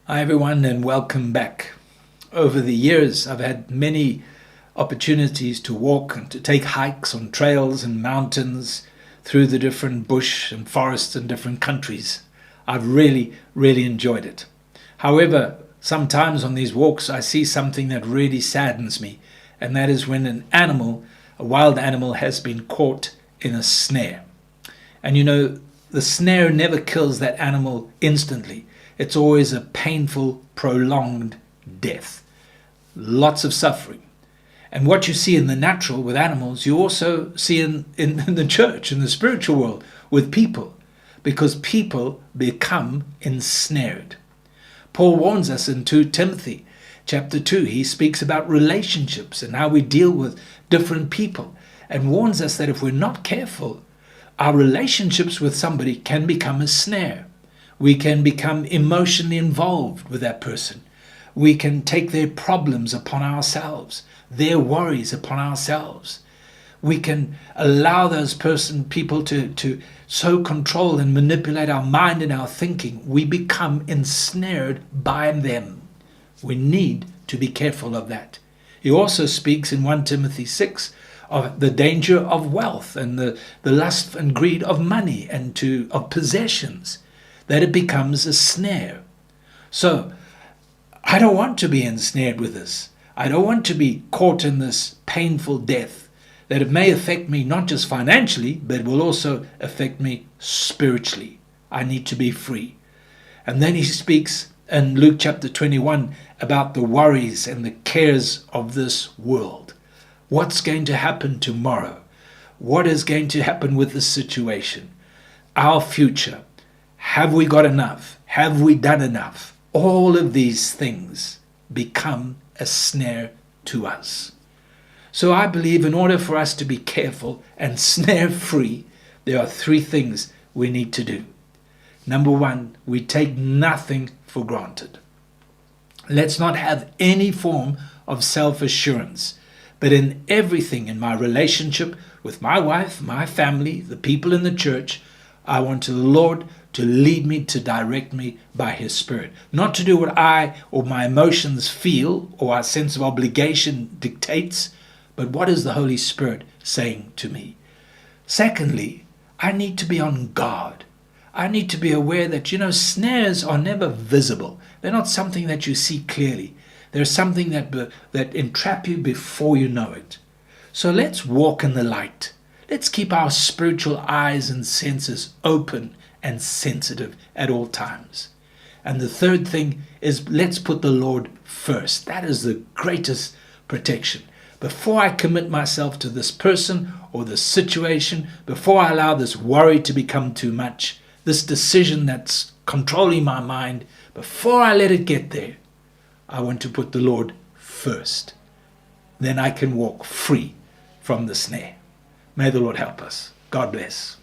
Hi everyone and welcome back. Over the years I've had many opportunities to walk and to take hikes on trails and mountains through the different bush and forests in different countries. I've really enjoyed it. However, sometimes on these walks I see something that really saddens me, and that is when a wild animal has been caught in a snare. And the snare never kills that animal instantly. It's always a painful, prolonged death. Lots of suffering. And what you see in the natural with animals, you also see in the church, in the spiritual world, with people. Because people become ensnared. Paul warns us in 2 Timothy chapter 2. He speaks about relationships and how we deal with different people. And warns us that if we're not careful, our relationships with somebody can become a snare. We can become emotionally involved with that person. We can take their problems upon ourselves, their worries upon ourselves. We can allow those people to so control and manipulate our mind and our thinking. We become ensnared by them. We need to be careful of that. He also speaks in 1 Timothy 6 of the danger of wealth and the lust and greed of money and of possessions, that it becomes a snare. So I don't want to be ensnared with this. I don't want to be caught in this painful death, that it may affect me not just financially, but it will also affect me spiritually. I need to be free. And then he speaks in Luke chapter 21 about the worries and the cares of this world. What's going to happen tomorrow? What is going to happen with this situation? Our future. Have we got enough? Have we done enough? All of these things become a snare to us. So I believe in order for us to be careful and snare free, there are 3 things we need to do. Number 1, we take nothing for granted. Let's not have any form of self-assurance, but in everything, in my relationship with my wife, my family, the people in the church, I want the Lord to lead me, to direct me by His Spirit. Not to do what I or my emotions feel or our sense of obligation dictates, but what is the Holy Spirit saying to me? Secondly, I need to be on guard. I need to be aware that, snares are never visible. They're not something that you see clearly. They're something that entrap you before you know it. So let's walk in the light. Let's keep our spiritual eyes and senses open and sensitive at all times. And the third thing is, let's put the Lord first. That is the greatest protection. Before I commit myself to this person or this situation, before I allow this worry to become too much, this decision that's controlling my mind, before I let it get there, I want to put the Lord first. Then I can walk free from the snare. May the Lord help us. God bless.